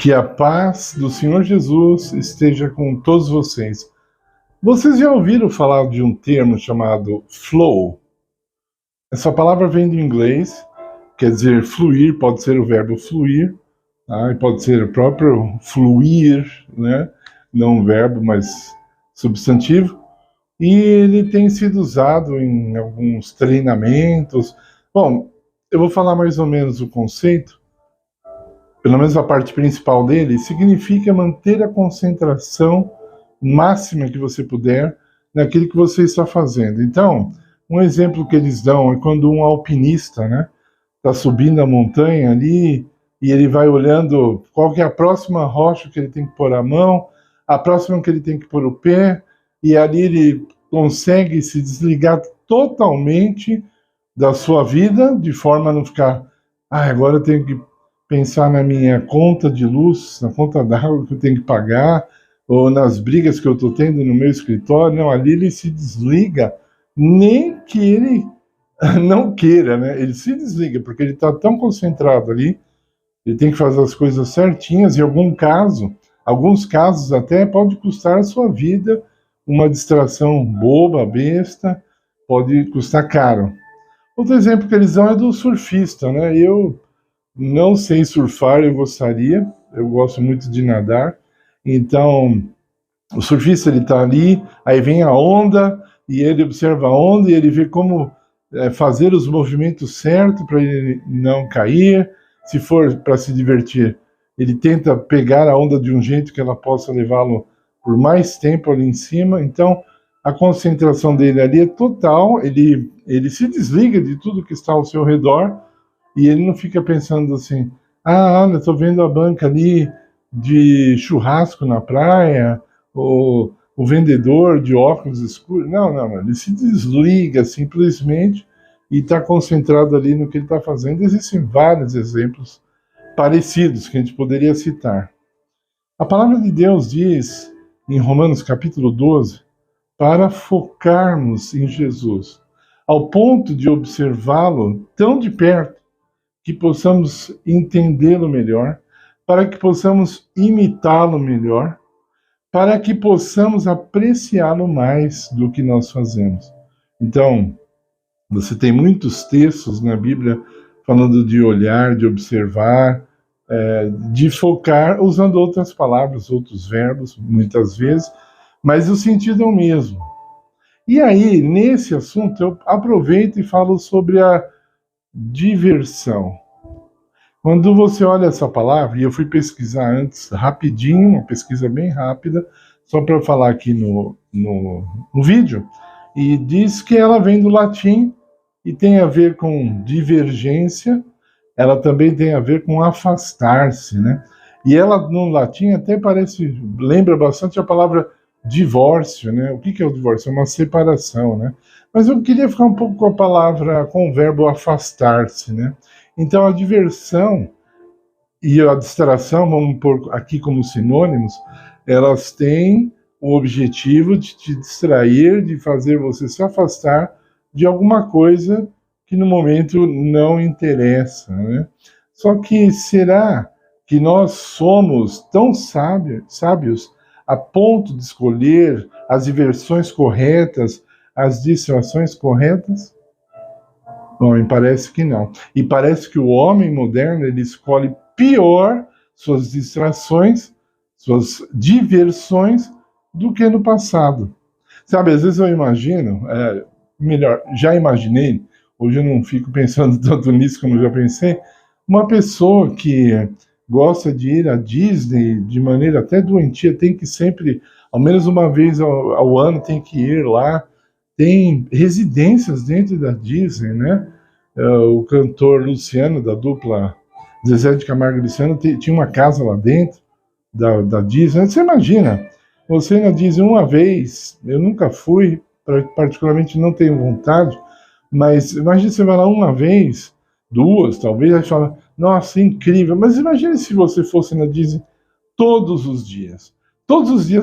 Que a paz do Senhor Jesus esteja com todos vocês. Vocês já ouviram falar de um termo chamado flow? Essa palavra vem do inglês, quer dizer fluir, pode ser o verbo fluir, tá? E pode ser o próprio fluir, né? Não um verbo, mas substantivo. E ele tem sido usado em alguns treinamentos. Bom, eu vou falar mais ou menos o conceito. Pelo menos a parte principal dele, significa manter a concentração máxima que você puder naquilo que você está fazendo. Então, um exemplo que eles dão é quando um alpinista, né, está subindo a montanha ali e ele vai olhando qual que é a próxima rocha que ele tem que pôr a mão, a próxima que ele tem que pôr o pé, e ali ele consegue se desligar totalmente da sua vida, de forma a não ficar, agora eu tenho que pensar na minha conta de luz, na conta d'água que eu tenho que pagar, ou nas brigas que eu estou tendo no meu escritório. Não, ali ele se desliga, nem que ele não queira, né? Ele se desliga, porque ele está tão concentrado ali, ele tem que fazer as coisas certinhas, e alguns casos até pode custar a sua vida, uma distração boba, besta, pode custar caro. Outro exemplo que eles dão é do surfista, né? Eu não sei surfar, eu gostaria, eu gosto muito de nadar, então o surfista ele está ali, aí vem a onda, e ele observa a onda, e ele vê como fazer os movimentos certos para ele não cair. Se for para se divertir, ele tenta pegar a onda de um jeito que ela possa levá-lo por mais tempo ali em cima. Então a concentração dele ali é total, ele se desliga de tudo que está ao seu redor, e ele não fica pensando assim, olha, estou vendo a banca ali de churrasco na praia, ou o vendedor de óculos escuros. Não, ele se desliga simplesmente e está concentrado ali no que ele está fazendo. Existem vários exemplos parecidos que a gente poderia citar. A palavra de Deus diz, em Romanos capítulo 12, para focarmos em Jesus, ao ponto de observá-lo tão de perto, que possamos entendê-lo melhor, para que possamos imitá-lo melhor, para que possamos apreciá-lo mais do que nós fazemos. Então, você tem muitos textos na Bíblia falando de olhar, de observar, de focar, usando outras palavras, outros verbos, muitas vezes, mas o sentido é o mesmo. E aí, nesse assunto, eu aproveito e falo sobre a diversão. Quando você olha essa palavra, e eu fui pesquisar antes, rapidinho, uma pesquisa bem rápida, só para falar aqui no vídeo, e diz que ela vem do latim e tem a ver com divergência, ela também tem a ver com afastar-se, né? E ela no latim até lembra bastante a palavra divórcio, né? O que é o divórcio? É uma separação, né? Mas eu queria ficar um pouco com o verbo afastar-se, né? Então a diversão e a distração, vamos pôr aqui como sinônimos, elas têm o objetivo de te distrair, de fazer você se afastar de alguma coisa que no momento não interessa, né? Só que será que nós somos tão sábios a ponto de escolher as diversões corretas, as distrações corretas? Bom, me parece que não. E parece que o homem moderno, ele escolhe pior suas distrações, suas diversões, do que no passado. Sabe, às vezes eu imagino, já imaginei, hoje eu não fico pensando tanto nisso como eu já pensei, uma pessoa que gosta de ir à Disney de maneira até doentia, tem que sempre, ao menos uma vez ao ano, tem que ir lá. Tem residências dentro da Disney, né? O cantor Luciano, da dupla Zezé de Camargo e Luciano, tinha uma casa lá dentro da Disney. Você imagina, você na Disney uma vez, eu nunca fui, particularmente não tenho vontade, mas imagina você vai lá uma vez, duas, talvez, aí fala, nossa, incrível. Mas imagine se você fosse na Disney todos os dias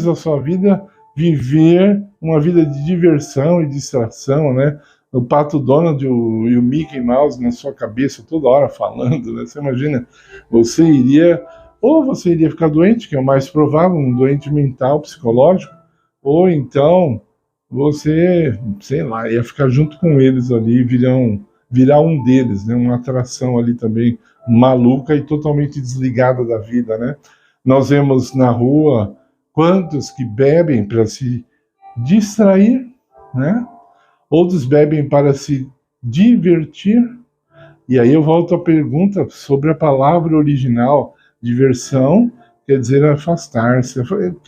da sua vida, viver uma vida de diversão e distração, né? O Pato Donald e o Mickey Mouse na sua cabeça toda hora falando, né? Você imagina, você iria Ou você iria ficar doente, que é o mais provável, um doente mental, psicológico, ou então você, sei lá, ia ficar junto com eles ali, virar um deles, né? Uma atração ali também maluca e totalmente desligada da vida, né? Nós vemos na rua quantos que bebem para se distrair, né? Outros bebem para se divertir. E aí eu volto à pergunta sobre a palavra original, diversão, quer dizer afastar-se. Do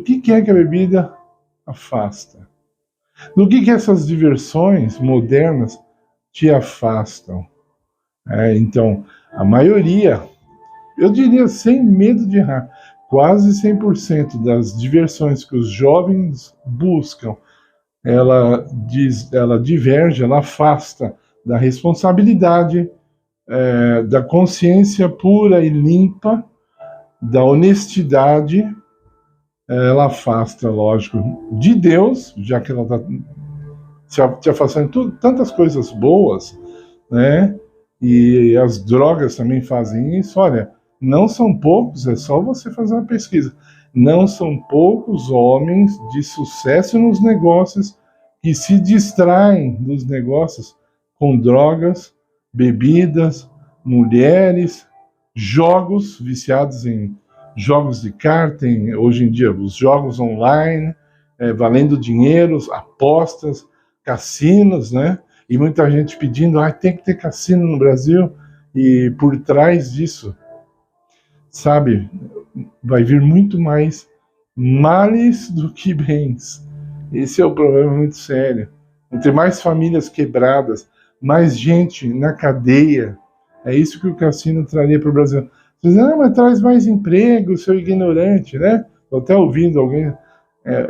que é que a bebida afasta? Do que essas diversões modernas te afastam? Então, a maioria, eu diria sem medo de errar, quase 100% das diversões que os jovens buscam, ela diverge, ela afasta da responsabilidade, da consciência pura e limpa, da honestidade, ela afasta, lógico, de Deus, já que ela está te afastando de tantas coisas boas, né? E as drogas também fazem isso. Olha, não são poucos, é só você fazer uma pesquisa. Não são poucos homens de sucesso nos negócios que se distraem dos negócios com drogas, bebidas, mulheres, jogos, viciados em jogos de carta, hoje em dia os jogos online, valendo dinheiro, apostas, cassinos, né? E muita gente pedindo, tem que ter cassino no Brasil, e por trás disso, sabe, vai vir muito mais males do que bens. Esse é o problema muito sério. Vão ter mais famílias quebradas, mais gente na cadeia. É isso que o cassino traria para o Brasil. Você diz, mas traz mais emprego, seu ignorante, né? Estou até ouvindo alguém.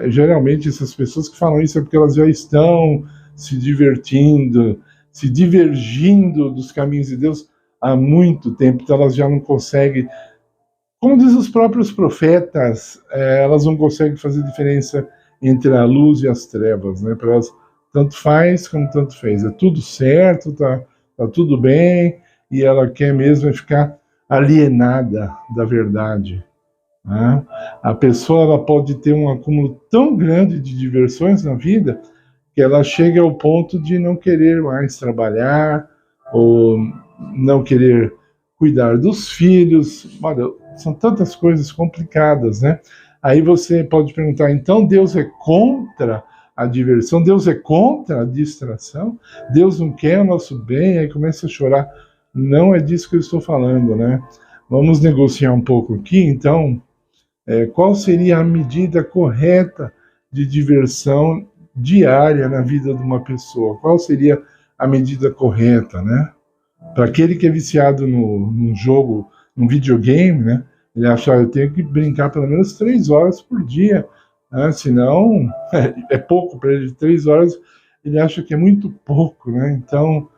Geralmente essas pessoas que falam isso é porque elas já estão se divertindo, se divergindo dos caminhos de Deus há muito tempo, então elas já não conseguem, como diz os próprios profetas, elas não conseguem fazer diferença entre a luz e as trevas, né? Para elas, tanto faz como tanto fez, é tudo certo, tá tudo bem, e ela quer mesmo ficar alienada da verdade. Né? A pessoa ela pode ter um acúmulo tão grande de diversões na vida que ela chega ao ponto de não querer mais trabalhar ou não querer cuidar dos filhos. Olha, são tantas coisas complicadas, né? Aí você pode perguntar, então Deus é contra a diversão? Deus é contra a distração? Deus não quer o nosso bem? Aí começa a chorar. Não é disso que eu estou falando, né? Vamos negociar um pouco aqui, então. Qual seria a medida correta de diversão diária na vida de uma pessoa? Qual seria a medida correta, né? Para aquele que é viciado num jogo, num videogame, né? Ele acha, eu tenho que brincar pelo menos 3 horas por dia, né? Senão é pouco para ele. 3 horas ele acha que é muito pouco, né? Então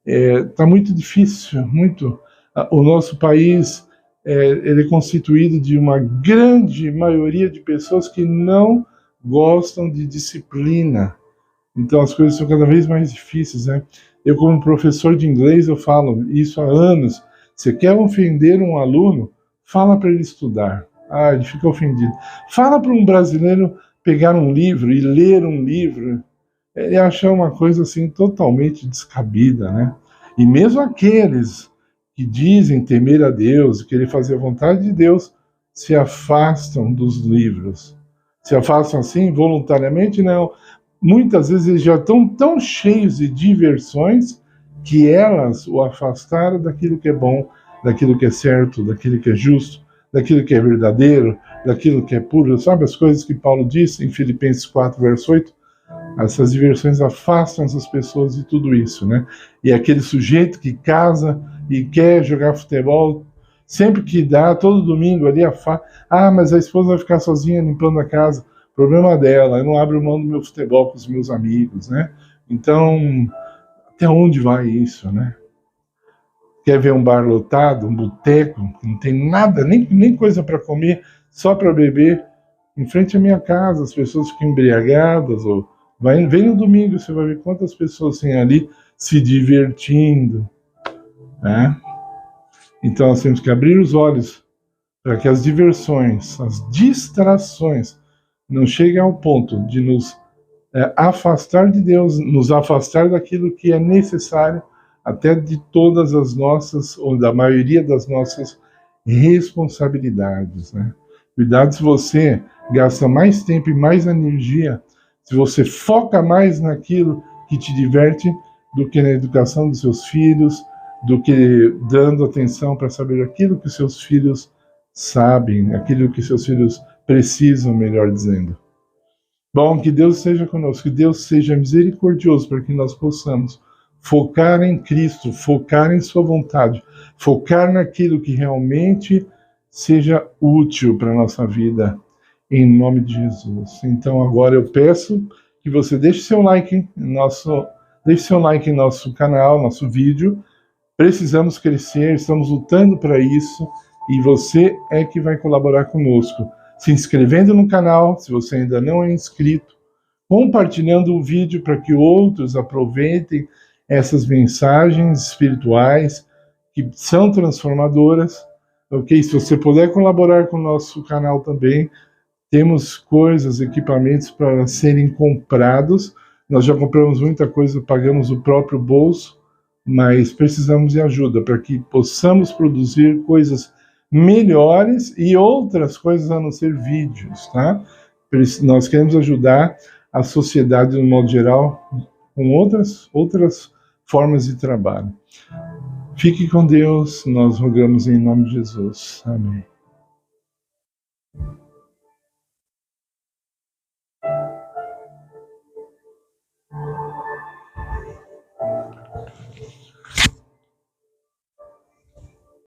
está muito difícil, muito. O nosso país ele é constituído de uma grande maioria de pessoas que não gostam de disciplina. Então as coisas são cada vez mais difíceis, né? Eu, como professor de inglês, eu falo isso há anos. Você quer ofender um aluno? Fala para ele estudar. Ele fica ofendido. Fala para um brasileiro pegar um livro e ler um livro. Ele acha uma coisa assim totalmente descabida, né? E mesmo aqueles que dizem temer a Deus e querer fazer a vontade de Deus se afastam dos livros. Se afastam assim voluntariamente? Não. Muitas vezes eles já estão tão cheios de diversões que elas o afastaram daquilo que é bom, daquilo que é certo, daquilo que é justo, daquilo que é verdadeiro, daquilo que é puro. Sabe as coisas que Paulo disse em Filipenses 4, verso 8? Essas diversões afastam essas pessoas de tudo isso, né? E aquele sujeito que casa e quer jogar futebol, sempre que dá, todo domingo ali, mas a esposa vai ficar sozinha limpando a casa. Problema dela, eu não abro mão do meu futebol com os meus amigos, né? Então, até onde vai isso, né? Quer ver um bar lotado, um boteco, não tem nada, nem coisa para comer, só para beber, em frente à minha casa, as pessoas ficam embriagadas, ou vem no domingo, você vai ver quantas pessoas tem ali se divertindo, né? Então nós temos que abrir os olhos para que as diversões, as distrações não cheguem ao ponto de nos afastar de Deus, nos afastar daquilo que é necessário, até de todas as nossas, ou da maioria das nossas responsabilidades, né? Cuidado se você gasta mais tempo e mais energia, se você foca mais naquilo que te diverte do que na educação dos seus filhos, do que dando atenção para saber aquilo que seus filhos sabem, aquilo que seus filhos precisam, melhor dizendo. Bom, que Deus seja conosco, que Deus seja misericordioso para que nós possamos focar em Cristo, focar em sua vontade, focar naquilo que realmente seja útil para a nossa vida, em nome de Jesus. Então agora eu peço que você deixe seu like em nosso canal, nosso vídeo. Precisamos crescer, estamos lutando para isso, e você é que vai colaborar conosco, se inscrevendo no canal, se você ainda não é inscrito, compartilhando o vídeo para que outros aproveitem essas mensagens espirituais que são transformadoras, ok? Se você puder colaborar com o nosso canal também, temos coisas, equipamentos para serem comprados. Nós já compramos muita coisa, pagamos o próprio bolso, mas precisamos de ajuda para que possamos produzir coisas melhores e outras coisas a não ser vídeos, tá? Nós queremos ajudar a sociedade, no modo geral, com outras formas de trabalho. Fique com Deus, nós rogamos em nome de Jesus. Amém.